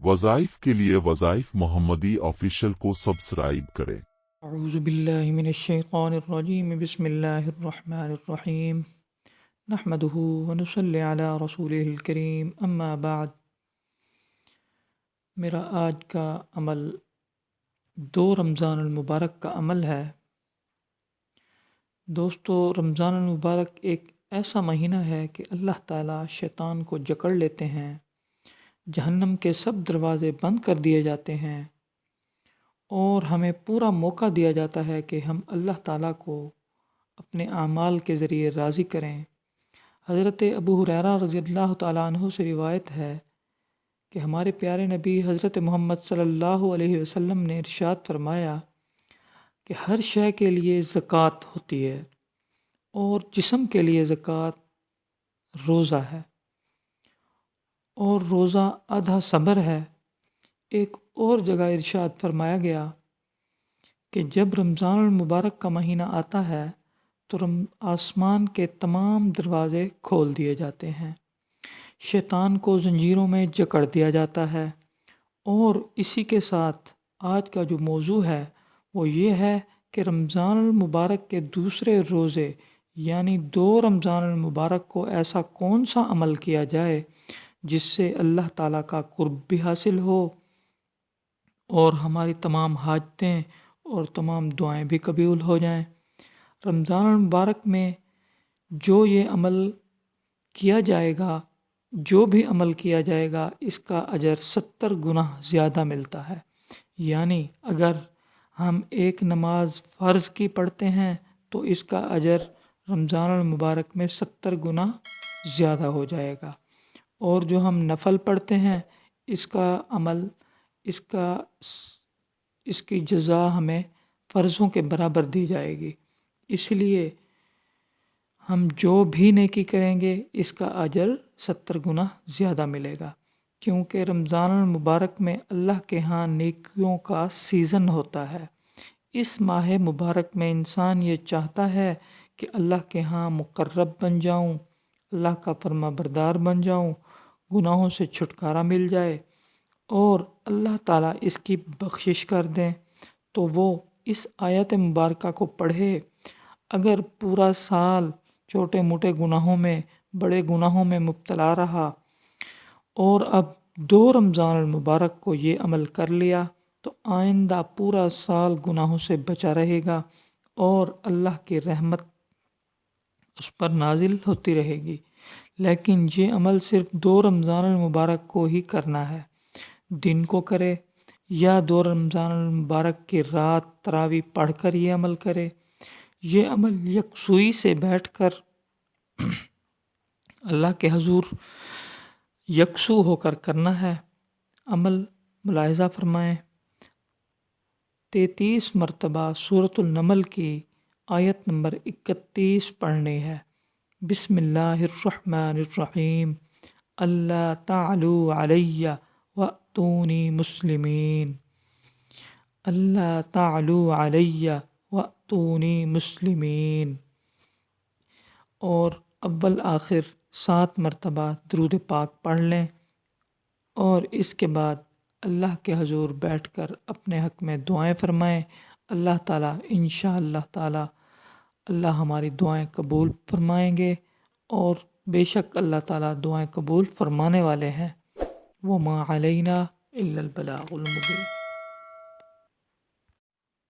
वज़ाइफ के लिए वज़ाइफ मोहम्मदी ऑफिशियल को सब्सक्राइब करें। अऊज़ु बिल्लाहि मिनश्शैतानिर्रजीम बिस्मिल्लाहिर्रहमानिर्रहीम नहमदुहु व नुसल्ली अला रसूलिहिल करीम अम्मा बाद। मेरा आज का अमल 2 रमज़ानुल मुबारक का अमल है। दोस्तों, रमज़ानुल मुबारक एक ऐसा महीना है कि अल्लाह ताला शैतान को जकड़ लेते हैं, जहन्नम के सब दरवाज़े बंद कर दिए जाते हैं और हमें पूरा मौका दिया जाता है कि हम अल्लाह ताला को अपने आमाल के ज़रिए राज़ी करें। हज़रत अबू हुरैरा रज़ियल्लाहु ताला अन्हु से रिवायत है कि हमारे प्यारे नबी हज़रत मोहम्मद सल्लल्लाहु अलैहि वसल्लम ने इरशाद फरमाया कि हर शय के लिए ज़कात होती है और जिस्म के लिए ज़कात रोज़ा है और रोज़ा आधा सब्र है। एक और जगह इरशाद फरमाया गया कि जब रमज़ानुल मुबारक का महीना आता है तो आसमान के तमाम दरवाज़े खोल दिए जाते हैं, शैतान को ज़ंजीरों में जकड़ दिया जाता है। और इसी के साथ आज का जो मौजू है वो ये है कि रमज़ानुल मुबारक के दूसरे रोज़े यानी 2 रमज़ानुल मुबारक को ऐसा कौन सा अमल किया जाए जिससे अल्लाह ताला का कुर्ब भी हासिल हो और हमारी तमाम हाजतें और तमाम दुआएं भी कबूल हो जाएं। रमज़ानुल मुबारक में जो भी अमल किया जाएगा इसका अजर 70 गुना ज़्यादा मिलता है। यानी अगर हम एक नमाज फ़र्ज़ की पढ़ते हैं तो इसका अजर रमज़ानुल मुबारक में 70 गुना ज़्यादा हो जाएगा और जो हम नफ़ल पढ़ते हैं इसकी जज़ा हमें फ़र्ज़ों के बराबर दी जाएगी। इसलिए हम जो भी नेकी करेंगे इसका अजर 70 गुना ज़्यादा मिलेगा, क्योंकि रमज़ानुल मुबारक में अल्लाह के यहाँ नेकियों का सीज़न होता है। इस माह मुबारक में इंसान ये चाहता है कि अल्लाह के यहाँ मुक़र्रब बन जाऊँ, अल्लाह का फरमाबरदार बन जाऊँ, गुनाहों से छुटकारा मिल जाए और अल्लाह ताला इसकी बख्शिश कर दें। तो वो इस आयत मुबारका को पढ़े। अगर पूरा साल छोटे मोटे गुनाहों में बड़े गुनाहों में मुब्तला रहा और अब 2 रमज़ानुल मुबारक को ये अमल कर लिया तो आइंदा पूरा साल गुनाहों से बचा रहेगा और अल्लाह की रहमत उस पर नाजिल होती रहेगी। लेकिन ये अमल सिर्फ 2 रमज़ानुल मुबारक को ही करना है। दिन को करे या 2 रमज़ानुल मुबारक की रात तरावी पढ़कर ये अमल करे। ये अमल यकसुई से बैठकर अल्लाह के हुजूर यकसू होकर करना है। अमल मुलाहिज़ा फरमाएं। 33 मरतबा सूरतुल नमल की आयत नंबर 31 पढ़नी है। बिस्मिल्लाहिर्रहमानिर्रहीम अल्ला तालू अलैया वअतूनी मुस्लिमीन। अल्ला तालू अलैया वअतूनी मुस्लिमीन। और अव्वल आखिर 7 मरतबा दुरूद पाक पढ़ लें और इसके बाद अल्लाह के हुजूर बैठकर अपने हक़ में दुआएं फरमाएं। अल्लाह ताला इंशाअल्लाह ताला अल्लाह हमारी दुआएं कबूल फरमाएंगे और बेशक अल्लाह ताला दुआएं कबूल फरमाने वाले हैं। वमा अलैना इल्लल बलागुल मुबीन।